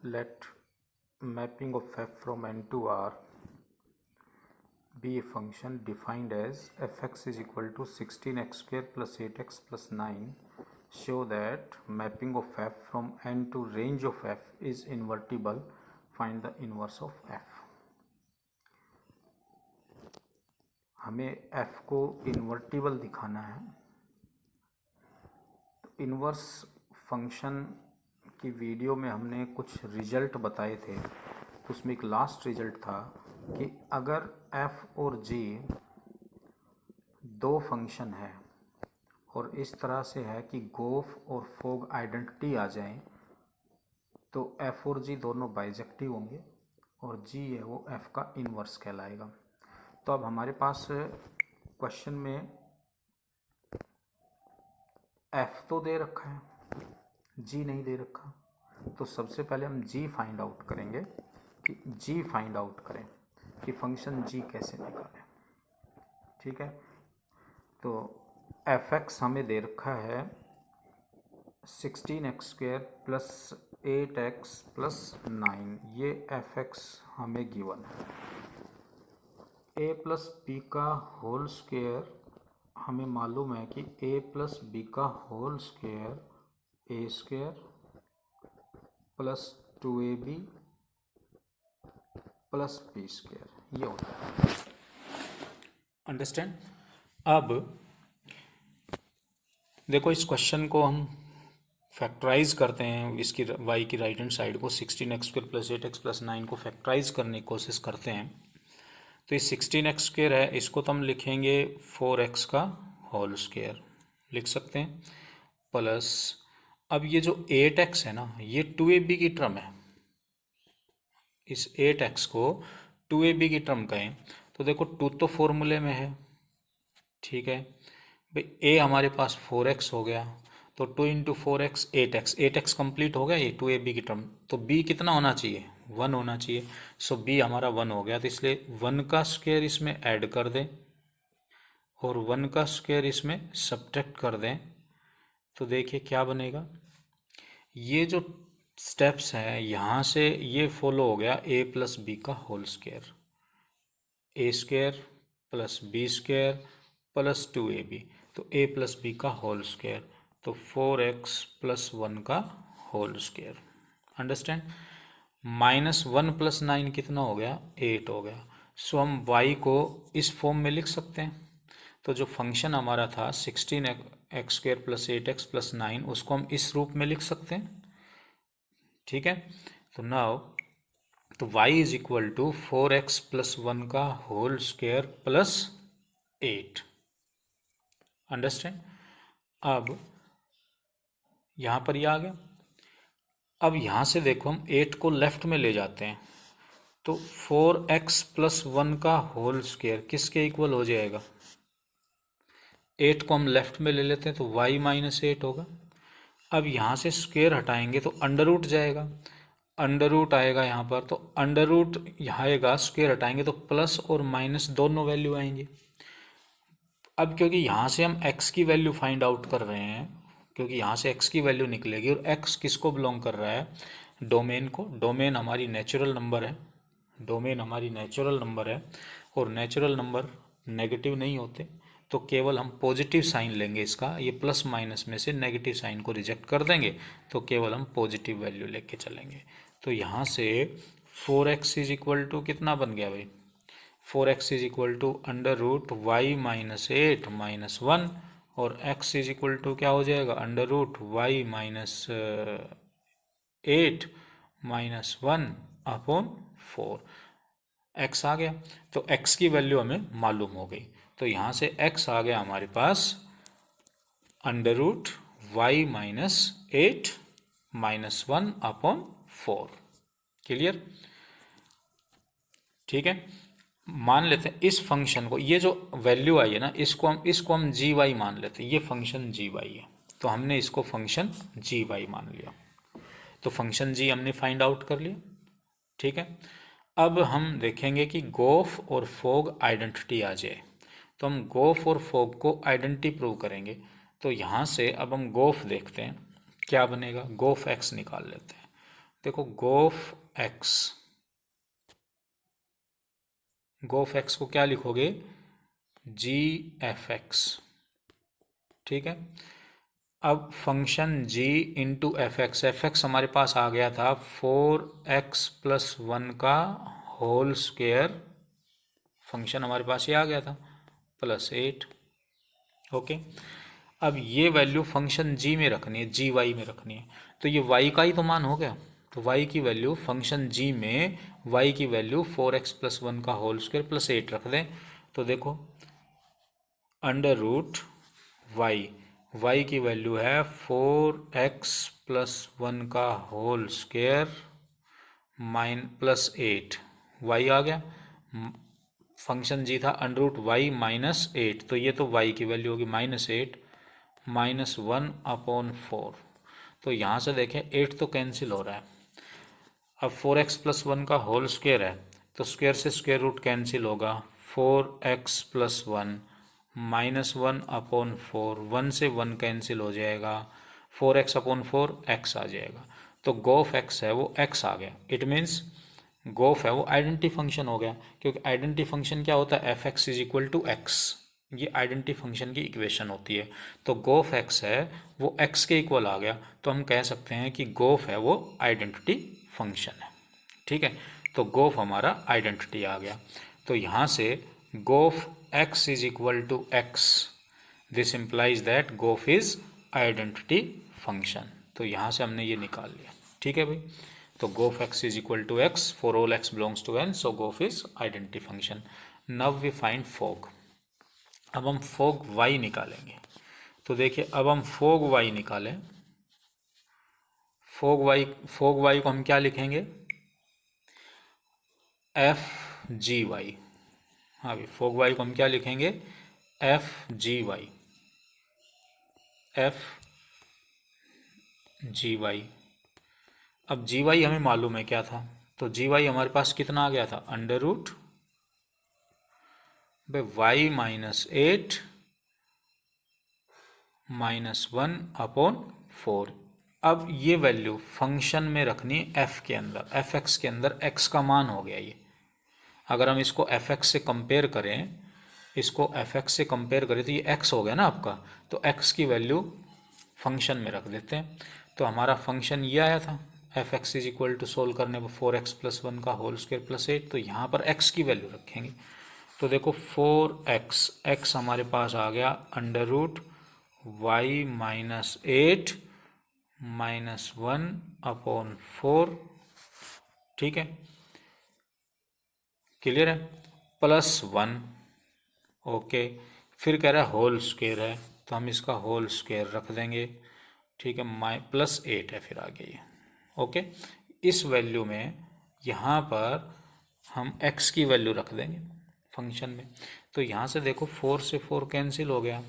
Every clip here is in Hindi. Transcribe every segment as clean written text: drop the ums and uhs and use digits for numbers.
let mapping of f from n to r be a function defined as fx is equal to 16x square plus 8x plus 9. Show that mapping of f from n to range of f is invertible. Find the inverse of f. हमें f को इन्वर्टिबल दिखाना है। तो इन्वर्स फंक्शन की वीडियो में हमने कुछ रिजल्ट बताए थे। तो उसमें एक लास्ट रिजल्ट था कि अगर f और g दो फंक्शन है और इस तरह से है कि गोफ और फोग आइडेंटिटी आ जाएं, तो f और g दोनों बाइजेक्टिव होंगे और g है वो f का इन्वर्स कहलाएगा। तो अब हमारे पास क्वेश्चन में f तो दे रखा है, g नहीं दे रखा। तो सबसे पहले हम g फाइंड आउट करेंगे कि g फाइंड आउट करें कि फंक्शन g कैसे निकालें। ठीक है, तो fx हमें दे रखा है 16x square plus 8x plus 9। ये fx हमें गिवन है। a प्लस बी का होल स्क्वायर हमें मालूम है कि a प्लस बी का whole square a square plus 2ab plus B square ये होता है। अंडरस्टैंड। अब देखो इस क्वेश्चन को हम फैक्टराइज करते हैं। इसकी y की राइट हैंड साइड को 16x square plus 8x plus 9 को फैक्टराइज करने की कोशिश करते हैं। तो ये 16x स्क्वायर है, इसको तो हम लिखेंगे 4x का होल स्क्वायर लिख सकते हैं, प्लस अब ये जो 8x है ना, ये 2ab की टर्म है। इस 8x को 2ab की टर्म कहें तो देखो 2 तो फॉर्मूले में है। ठीक है भाई, a हमारे पास 4x हो गया, तो 2 into 4x 8x, 8x complete हो गया ये 2ab की टर्म। तो b कितना होना चाहिए, 1 होना चाहिए। सो b हमारा 1 हो गया, तो इसलिए 1 का स्क्वायर इसमें ऐड कर दें और 1 का स्क्वायर इसमें सब्ट्रैक्ट कर दें। तो देखिए क्या बनेगा। ये जो स्टेप्स हैं यहाँ से ये फॉलो हो गया a प्लस बी का whole square, a square plus B square plus 2ab, तो a प्लस बी का होल स्क्वायर, तो 4x प्लस 1 का होल स्क्वायर। अंडरस्टैंड। -1 प्लस 9 कितना हो गया, 8 हो गया। सो हम y को इस फॉर्म में लिख सकते हैं। तो जो फंक्शन हमारा था 16x square plus 8x plus 9, उसको हम इस रूप में लिख सकते हैं। ठीक है, तो नाउ तो y is equal to 4x plus 1 का होल स्क्वायर प्लस 8। अंडरस्टैंड। अब यहाँ पर ये आ गया। अब यहाँ से देखो हम 8 को लेफ्ट में ले जाते हैं, तो 4x प्लस 1 का होल स्क्वायर किसके इक्वल हो जाएगा। 8 को हम लेफ्ट में ले लेते हैं तो y माइनस 8 होगा। अब यहाँ से स्क्वायर हटाएंगे तो अंडर रूट जाएगा, अंडर रूट आएगा यहाँ पर, तो अंडर रूट यहाँ आएगा, स्क्वायर हटाएंगे तो प्लस और माइनस दोनों वैल्यू आएंगी। अब क्योंकि यहाँ से हम x की वैल्यू फाइंड आउट कर रहे हैं, क्योंकि यहाँ से x की वैल्यू निकलेगी और x किसको बिलोंग कर रहा है, डोमेन को। डोमेन हमारी नेचुरल नंबर है, डोमेन हमारी नेचुरल नंबर है और नेचुरल नंबर नेगेटिव नहीं होते, तो केवल हम पॉजिटिव साइन लेंगे इसका। ये प्लस माइनस में से नेगेटिव साइन को रिजेक्ट कर देंगे, तो केवल हम पॉजिटिव वैल्यू लेके चलेंगे। तो यहाँ से 4x इज इक्वल टू कितना बन गया भाई, 4x is equal to under root y minus 8 minus 1, और x इज इक्वल टू क्या हो जाएगा, under root y minus 8 minus 1 upon 4। x आ गया, तो x की वैल्यू हमें मालूम हो गई। तो यहाँ से x आ गया हमारे पास under root y minus 8 minus 1 upon 4। Clear. ठीक है, मान लेते हैं इस फंक्शन को, ये जो वैल्यू आई है ना, इसको हम जी वाई मान लेते हैं। ये फंक्शन जी वाई है, तो हमने इसको फंक्शन जी वाई मान लिया। तो फंक्शन जी हमने फाइंड आउट कर लिया। ठीक है, अब हम देखेंगे कि गोफ और फोग आइडेंटिटी आ जाए, तो हम गोफ और फोग को आइडेंटिटी प्रूव करेंगे। तो यहाँ से अब हम गोफ देखते हैं क्या बनेगा। गोफ एक्स निकाल लेते हैं, देखो गोफ एक्स को क्या लिखोगे, जी एफ एक्स, ठीक है। अब function g into F x हमारे पास आ गया था 4x+1 का होल स्क्वायर, फंक्शन हमारे पास ये आ गया था +8। ओके, अब ये वैल्यू फंक्शन g में रखनी है, जी वाई में रखनी है, तो ये y का ही तो मान हो गया। तो y की वैल्यू फंक्शन g में y की वैल्यू 4x+1 का होल स्क्वायर +8 रख दें। तो देखो √y, y की वैल्यू है 4x+1 का होल स्क्वायर +8, y आ गया, फंक्शन जी था √y -8, तो ये तो y की वैल्यू होगी -8 -1/4। तो यहाँ से देखें 8 तो कैंसिल हो रहा है। अब 4x+1 का होल स्क्वायर है, तो स्क्वायर से स्क्वायर रूट कैंसिल होगा, 4x+1 -1/4, 1 से 1 कैंसिल हो जाएगा, 4x/4 x आ जाएगा। तो गोफ x है वो x आ गया। इट मीन्स गोफ है वो आइडेंटिटी फंक्शन हो गया, क्योंकि आइडेंटिटी फंक्शन क्या होता है, F X is equal to X, ये आइडेंटिटी फंक्शन की इक्वेशन होती है। तो गोफ एक्स है वो एक्स के इक्वल आ गया, तो हम कह सकते हैं कि गोफ है वो आइडेंटिटी फंक्शन है, ठीक है। तो गोफ हमारा आइडेंटिटी आ गया। तो यहाँ से g o f x is equal to X, this implies that g o f is identity function. तो यहाँ से हमने ये निकाल लिया, ठीक है भाई। तो g of x is equal to x for all x belongs to N, so g of is identity function. Now we find f o g. अब हम फोग वाई निकालेंगे। तो देखिए अब हम फोग वाई निकालें। फोग वाई को हम क्या लिखेंगे, एफ जी वाई। हाँ भाई, फोग वाई को हम क्या लिखेंगे, F G Y, F G Y. अब जी वाई हमें मालूम है क्या था, तो जी वाई हमारे पास कितना आ गया था, √y -8 -1/4। अब ये वैल्यू फंक्शन में रखनी है एफ के अंदर, एफ एक्स के अंदर एक्स का मान हो गया ये। अगर हम इसको एफ एक्स से कंपेयर करें, इसको एफ एक्स से कंपेयर करें तो ये एक्स हो गया ना आपका, तो एक्स की वैल्यू फंक्शन में रख देते हैं। तो हमारा फंक्शन ये आया था, F X is equal to solve करने पर 4x+1 का होल स्क्वायर +8, तो यहाँ पर x की वैल्यू रखेंगे। तो देखो 4x, x हमारे पास आ गया √y -8 -1/4, ठीक है, क्लियर है, +1। ओके, फिर कह रहा है होल स्क्वायर है, तो हम इसका होल स्क्वायर रख देंगे, ठीक है, +8 है फिर आगे ये। ओके, इस वैल्यू में यहाँ पर हम x की वैल्यू रख देंगे फंक्शन में। तो यहाँ से देखो 4 से 4 कैंसिल हो गया।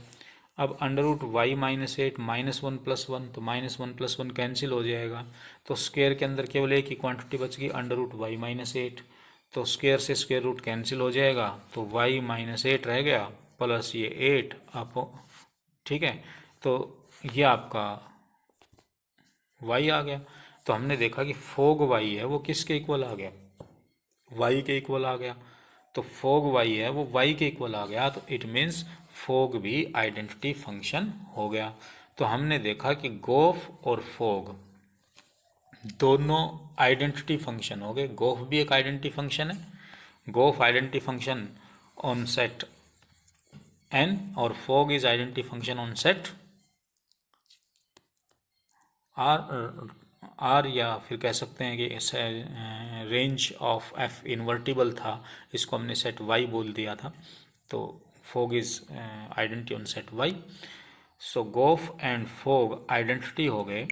अब √y -8 -1+1, तो -1+1 कैंसिल हो जाएगा, तो स्क्वायर के अंदर केवल एक ही क्वांटिटी बच गई √y -8, तो स्क्वायर से स्क्वायर रूट कैंसिल हो जाएगा, तो y -8 रह गया प्लस ये 8 आप, ठीक है। तो ये आपका y आ गया। तो हमने देखा कि फोग y है वो किसके इक्वल आ गया, y के इक्वल आ गया। तो फोग y है वो y के इक्वल आ गया, तो इट मीन्स फोग भी आइडेंटिटी फंक्शन हो गया। तो हमने देखा कि गोफ और फोग दोनों आइडेंटिटी फंक्शन हो गए। गोफ भी एक आइडेंटिटी फंक्शन है, गोफ identity function on set n, और fog is identity function on set r, या फिर कह सकते हैं कि इस रेंज ऑफ f इन्वर्टिबल था, इसको हमने सेट y बोल दिया था। तो fog is identity on set y। सो गोफ एंड फोग आइडेंटिटी हो गए।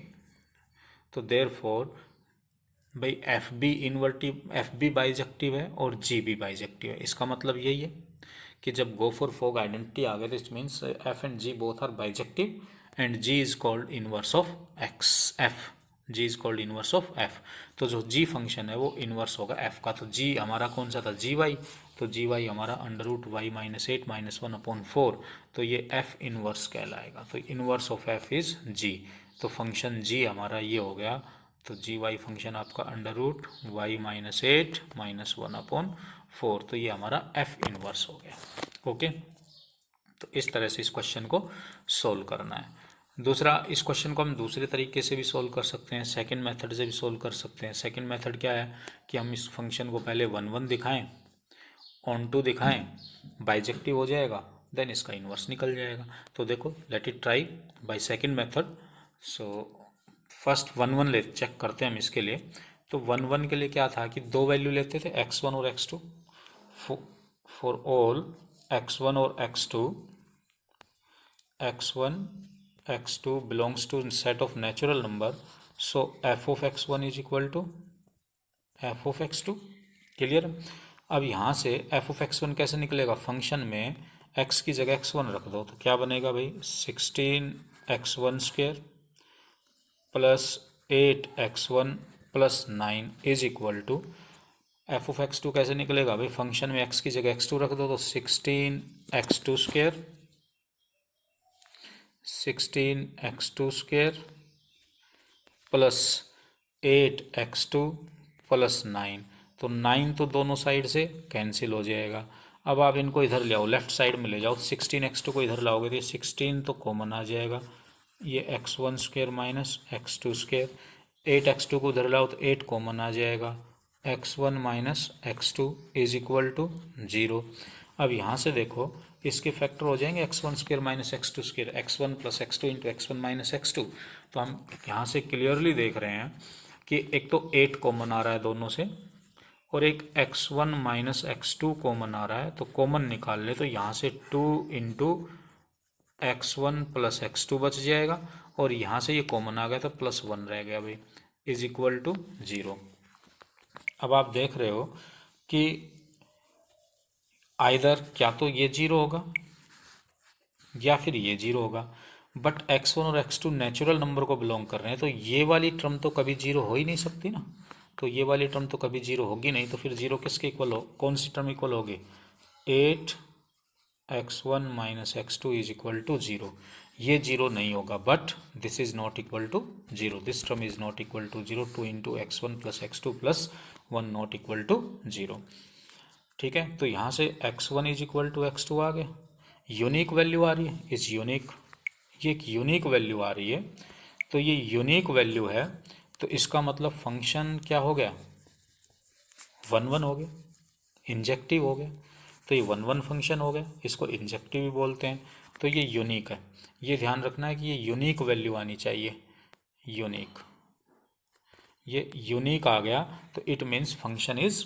तो देयर फोर भाई एफ बी बाइजेक्टिव है और जी भी बाइजेक्टिव है। इसका मतलब यही है कि जब गोफ और फोग आइडेंटिटी आ गए, तो it means F and G both are bijective and G is called inverse of X, F, G is called inverse of F. तो जो जी फंक्शन है वो इनवर्स होगा एफ का। तो जी हमारा कौन सा था, जी वाई, तो जी वाई हमारा √y -8 -1/4, तो ये एफ इनवर्स कहलाएगा। तो inverse of F is G. तो फंक्शन जी हमारा ये हो गया तो जी वाई फंक्शन आपका under root Y minus 8 minus 1/4, तो ये हमारा एफ इनवर्स हो गया। ओके, तो इस तरह से इस क्वेश्चन को सोल्व करना है। दूसरा, इस क्वेश्चन को हम दूसरे तरीके से भी सोल्व कर सकते हैं, सेकंड मेथड से भी सोल्व कर सकते हैं। सेकंड मेथड क्या है कि हम इस फंक्शन को पहले 1 1 दिखाएं, ऑन टू दिखाएं, बाइजेक्टिव हो जाएगा, देन इसका इन्वर्स निकल जाएगा। तो देखो, let it try by second method. So first 1 1 ले चेक करते हैं हम इसके लिए। तो 1 1 के लिए क्या था कि दो वैल्यू लेते थे, x1 और x2, फॉर ऑल x1 और x2, x1 x2 belongs to set of natural number, so f of x1 is equal to f of x2। Clear. अब यहाँ से f of x1 कैसे निकलेगा, फंक्शन में x की जगह x1 रख दो, तो क्या बनेगा भाई, 16x1² plus 8x1 plus 9 is equal to F of x2 कैसे निकलेगा भाई, फंक्शन में x की जगह x2 रख दो, तो 16x2² प्लस 8x2 प्लस 9, तो 9 तो दोनों साइड से कैंसिल हो जाएगा। अब आप इनको इधर ले आओ, लेफ्ट साइड में ले जाओ, 16x2 को इधर लाओगे तो 16 तो कॉमन आ जाएगा, ये x1² माइनस x2², 8x2 को उधर लाओ तो 8 कॉमन आ जाएगा, x1 minus x2 is equal to 0। अब यहाँ से देखो, इसके फैक्टर हो जाएंगे x1² minus x2², x1 plus x2 into x1 minus x2। तो हम यहाँ से क्लियरली देख रहे हैं कि एक तो 8 कॉमन आ रहा है दोनों से, और एक x1 माइनस x2 कॉमन आ रहा है, तो कॉमन निकाल ले तो यहाँ से 2 इंटू x1 प्लस x2 बच जाएगा, और यहाँ से ये कॉमन आ गया तो प्लस 1 रह गया भाई, इज इक्वल टू 0। अब आप देख रहे हो कि आइदर क्या तो ये 0 होगा या फिर ये 0 होगा, बट x1 और x2 नेचुरल नंबर को बिलोंग कर रहे हैं, तो ये वाली टर्म तो कभी 0 हो ही नहीं सकती ना, तो ये वाली टर्म तो कभी 0 होगी नहीं, तो फिर 0 किसके इक्वल हो, कौन सी टर्म इक्वल होगी, 8x1 minus x2 is equal to 0। ये 0 नहीं होगा, but this is not equal to 0, this term is not equal to 0, 2 into x1 plus x2 plus 1 not equal to 0। ठीक है, तो यहाँ से x1 is equal to x2 आ गया, यूनिक वैल्यू आ रही है, इस यूनिक, ये एक यूनिक वैल्यू आ रही है, तो ये यूनिक वैल्यू है, तो इसका मतलब फंक्शन क्या हो गया, 1 1 हो गया, इंजेक्टिव हो गया, तो ये 1 1 फंक्शन हो गया, इसको इंजेक्टिव भी बोलते हैं, तो ये यूनिक है। ये ध्यान रखना है कि ये यूनिक वैल्यू आनी चाहिए, यूनिक, ये यूनिक आ गया तो it means function is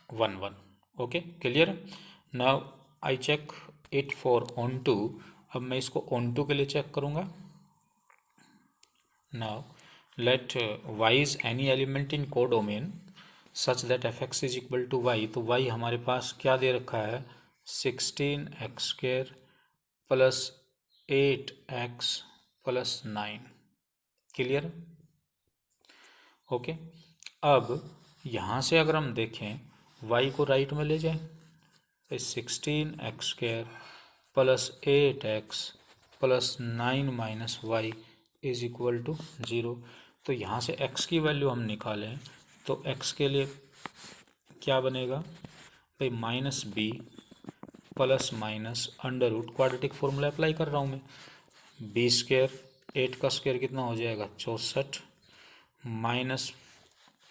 1 1। Okay, clear. Now I check it for onto, अब मैं इसको ऑन टू के लिए चेक करूँगा। Now let Y is any element in codomain such that F X is equal to Y, तो वाई हमारे पास क्या दे रखा है, 16x² plus 8x plus 9। Clear. Okay, अब यहाँ से अगर हम देखें y को राइट में ले जाएं, 16x² plus 8x plus 9 minus Y is equal to 0। तो यहाँ से x की वैल्यू हम निकालें तो x के लिए क्या बनेगा भाई, minus B plus minus under root, quadratic formula apply कर रहा हूँ मैं, b², 8 का स्क्वायर कितना हो जाएगा 64, minus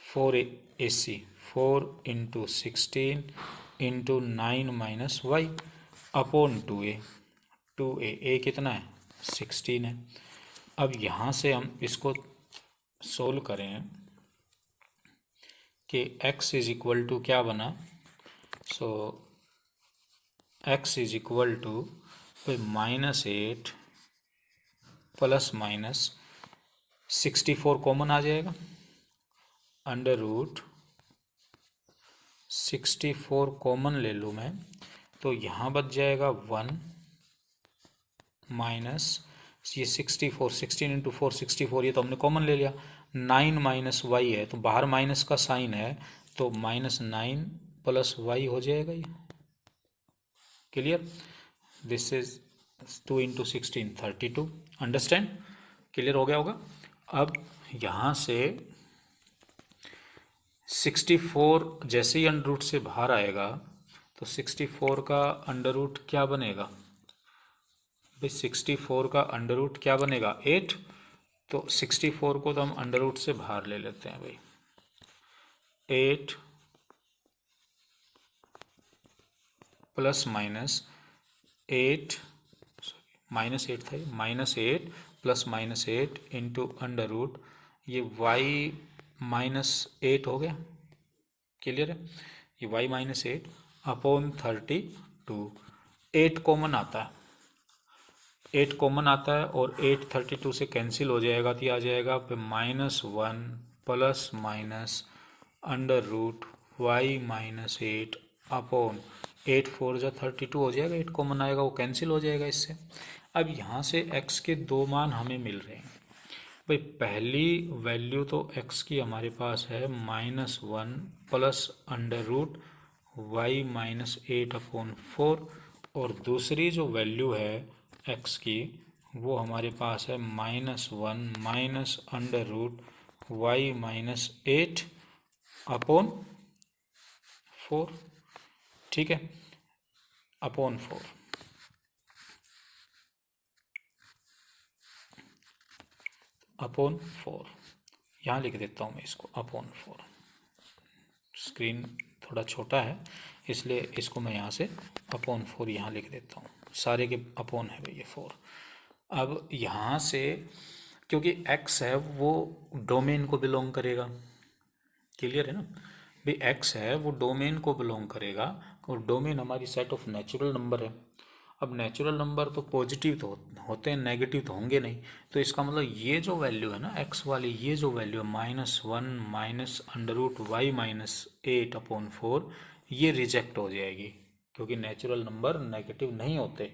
4ac, 4 into 16 into 9 minus Y upon 2a, 2a कितना है 16 है। अब यहाँ से हम इसको सोल्व करें कि x इज इक्वल टू क्या बना, so x is equal to -8 plus minus 64 common आ जाएगा, अंडर रूट 64 कॉमन ले लूँ मैं, तो यहाँ बच जाएगा 1 माइनस ये 64, 16 इंटू 4 64, ये तो हमने कॉमन ले लिया, 9 माइनस वाई है, तो बाहर माइनस का साइन है, तो -9 प्लस वाई हो जाएगा ये। Clear, this is 2 into 16 32। Understand, clear हो गया होगा। अब यहाँ से 64 जैसे ही अंडर रूट से बाहर आएगा तो 64 का अंडर रूट क्या बनेगा भाई? 64 का अंडर रूट क्या बनेगा? 8। तो 64 को तो हम अंडर रूट से बाहर ले लेते हैं भाई। 8 प्लस माइनस 8, -8 था, -8 प्लस -8 इंटू अंडर रूट, ये y -8 हो गया। क्लियर है? ये y -8 अपॉन 32। 8 कॉमन आता है, 8 कॉमन आता है और 8 32 से कैंसिल हो जाएगा तो ये आ जाएगा -1 plus minus under root y -8 upon 8 4 जा 32 हो जाएगा। 8 कॉमन आएगा, वो कैंसिल हो जाएगा इससे। अब यहाँ से x के दो मान हमें मिल रहे हैं भाई। पहली वैल्यू तो x की हमारे पास है -1 plus under root y -8 upon 4, और दूसरी जो वैल्यू है x की वो हमारे पास है -1 minus under root y -8 upon 4। ठीक है, अपॉन 4। अपॉन 4 यहाँ लिख देता हूँ मैं इसको, अपॉन 4। स्क्रीन थोड़ा छोटा है इसलिए इसको मैं यहाँ से अपॉन 4 यहाँ लिख देता हूँ। सारे के अपॉन है भाई ये 4। अब यहाँ से क्योंकि x है वो डोमेन को बिलोंग करेगा। क्लियर है ना भाई? x है वो डोमेन को बिलोंग करेगा और डोमेन हमारी सेट ऑफ नेचुरल नंबर है। अब नेचुरल नंबर तो पॉजिटिव तो होते हैं, नेगेटिव तो होंगे नहीं। तो इसका मतलब ये जो वैल्यू है ना x वाली, ये जो वैल्यू है -1 minus under root y -8 upon 4, ये रिजेक्ट हो जाएगी क्योंकि नेचुरल नंबर नेगेटिव नहीं होते।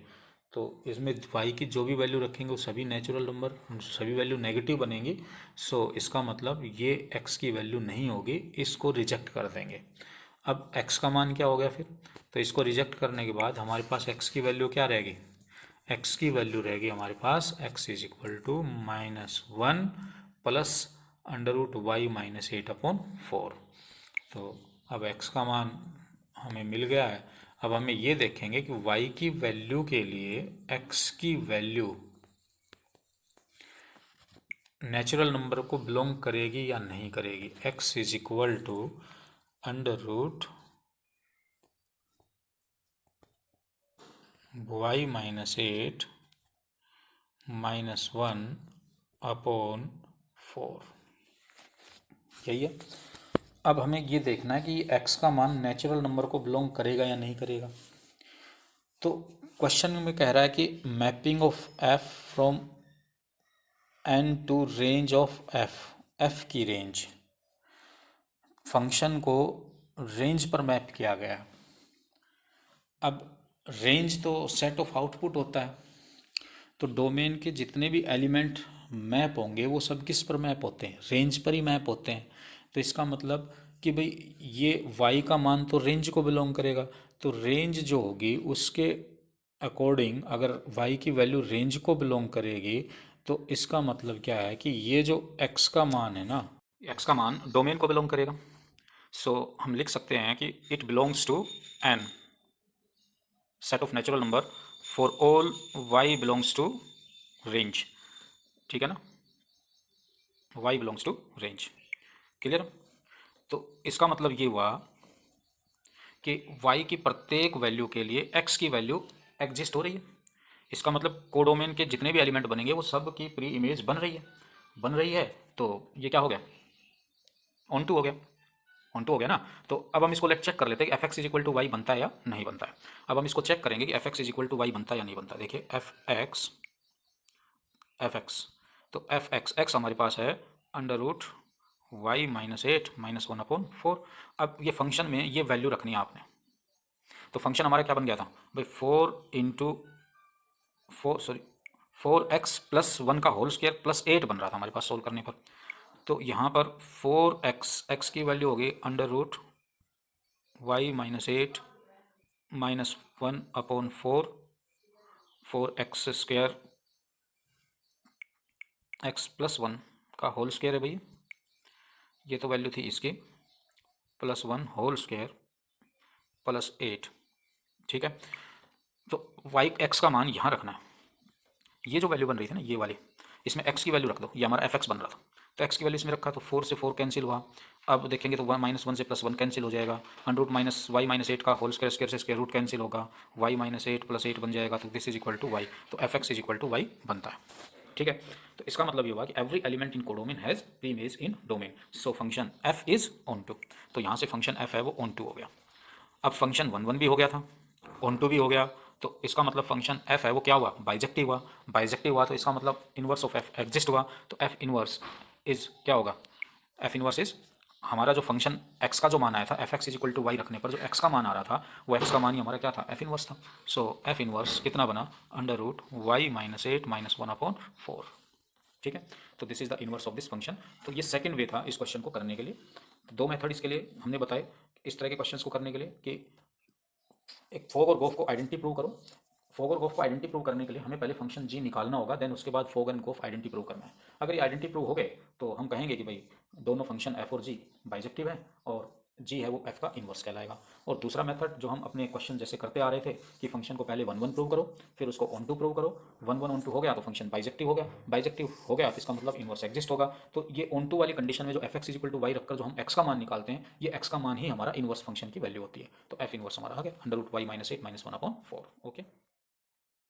तो इसमें y की जो भी वैल्यू रखेंगे वो सभी नेचुरल नंबर, सभी वैल्यू नेगेटिव बनेंगी। सो इसका मतलब ये x की वैल्यू नहीं होगी, इसको रिजेक्ट कर देंगे। अब x का मान क्या हो गया फिर? तो इसको रिजेक्ट करने के बाद हमारे पास x की वैल्यू क्या रहेगी? x की वैल्यू रहेगी हमारे पास x is equal to -1 plus under root y -8 upon 4। तो अब x का मान हमें मिल गया है। अब हमें ये देखेंगे कि y की वैल्यू के लिए x की वैल्यू नेचुरल नंबर को बिलोंग करेगी या नहीं करेगी। x is equal to under root y -8 -1 upon 4, यही है। अब हमें ये देखना है कि x का मान नेचुरल नंबर को बिलोंग करेगा या नहीं करेगा। तो क्वेश्चन में कह रहा है कि mapping of f from n to range of f की रेंज, फंक्शन को रेंज पर मैप किया गया। अब रेंज तो सेट ऑफ आउटपुट होता है, तो डोमेन के जितने भी एलिमेंट मैप होंगे वो सब किस पर मैप होते हैं? रेंज पर ही मैप होते हैं। तो इसका मतलब कि भाई ये y का मान तो रेंज को बिलोंग करेगा, तो रेंज जो होगी उसके अकॉर्डिंग अगर y की वैल्यू रेंज को बिलोंग करेगी तो इसका मतलब क्या है कि ये जो x का मान है ना, x का मान डोमेन को बिलोंग करेगा। सो हम लिख सकते हैं कि it belongs to n set of natural number for all y belongs to range. ठीक है ना, y belongs to range. Clear? तो इसका मतलब ये हुआ कि y की प्रत्येक वैल्यू के लिए x की वैल्यू एग्जिस्ट हो रही है। इसका मतलब कोडोमेन के जितने भी एलिमेंट बनेंगे वो सब की प्री इमेज बन रही है। तो ये क्या हो गया? ऑन टू हो गया, ऑन टू हो गया ना। तो अब हम इसको लेट चेक कर लेते हैं कि F X is equal to Y बनता है या नहीं बनता है। अब हम इसको चेक करेंगे कि F X is equal to Y बनता है या नहीं बनता है। देखिए एफ एक्स, तो एफ एक्स एक्स हमारे पास है अंडर रूट वाई -8 -1 अपॉन 4। अब ये फंक्शन में ये वैल्यू रखनी है आपने। तो फंक्शन हमारा क्या बन गया था भाई? 4x प्लस 1 का होल स्क्वायर प्लस 8 बन रहा था हमारे पास सोल्व करने पर। तो यहाँ पर 4x की वैल्यू होगी under root y -8 -1 upon 4x square x plus 1 का होल स्क्वायर है भैया, ये तो वैल्यू थी इसकी, +1 होल स्क्वायर +8, ठीक है। तो वाई एक्स का मान यहाँ रखना है, ये जो वैल्यू बन रही थी ना ये वाली, इसमें x की वैल्यू रख दो, ये हमारा एफ एक्स बन रहा था, तो x की वैल्यू इसमें रखा तो 4 से 4 कैंसिल हुआ। अब देखेंगे तो -1 से +1 कैंसिल हो जाएगा, अंडर माइनस वाई -8 का होल स्क्वायर स्क्वायर से स्क्वायर रूट कैंसिल होगा, y -8 + 8 बन जाएगा, तो this is equal to Y, तो F X is equal to Y बनता है, ठीक है। तो इसका मतलब ये हुआ कि every element in codomain has preimage in domain, so function f is onto, तो यहाँ से फंक्शन f है वो ऑन टू हो गया। अब फंक्शन 1 1 भी हो गया था, ऑन टू भी हो गया, तो इसका मतलब फंक्शन f है वो क्या हुआ, बाइजेक्टिव हुआ, बाइजेक्टिव हुआ तो इसका मतलब इनवर्स ऑफ f एग्जिस्ट हुआ, तो f इनवर्स इज क्या होगा, f इनवर्स इज हमारा जो फंक्शन x का जो मान आया था F X is equal to Y रखने पर जो x का मान आ रहा था वो x का मान ही हमारा क्या था, f इनवर्स था। सो f इनवर्स कितना बना, √y -8 -1/4, ठीक है। तो this is the inverse of this function. तो ये सेकंड वे था इस क्वेश्चन को करने के लिए। तो दो मेथड इसके लिए हमने बताए इस तरह के क्वेश्चंस को करने के लिए कि एक फोग और गोफ को आइडेंटिटी प्रूव करो। फोग और गोफ को आइडेंटिटी प्रूव करने के लिए हमें पहले फंक्शन जी निकालना होगा, देन उसके बाद फोग एंड गोफ आइडेंटिटी प्रूव करना है। अगर ये आइडेंटिटी प्रूव हो गए तो हम कहेंगे कि भाई दोनों फंक्शन एफ और जी बाइजेक्टिव है और जी है वो एफ का इन्वर्स कहलाएगा। और दूसरा मेथड जो हम अपने क्वेश्चन जैसे करते आ रहे थे कि फंक्शन को पहले 1 1 प्रूव करो फिर उसको ऑन टू प्रूव करो, 1 1 ऑन टू हो गया तो फंक्शन बाइजेक्टिव हो गया, बाइजेक्टिव हो गया तो इसका मतलब इन्वर्स एग्जिस्ट होगा। तो ये ऑन टू वाली कंडीशन में जो F X is equal to Y रखकर जो हम एक्स का मान निकालते हैं ये एक्स का मान ही हमारा इन्वर्स फंक्शन की वैल्यू होती है। तो एफ इन्वर्स हमारा आ गया √y -8 -1/4, ओके।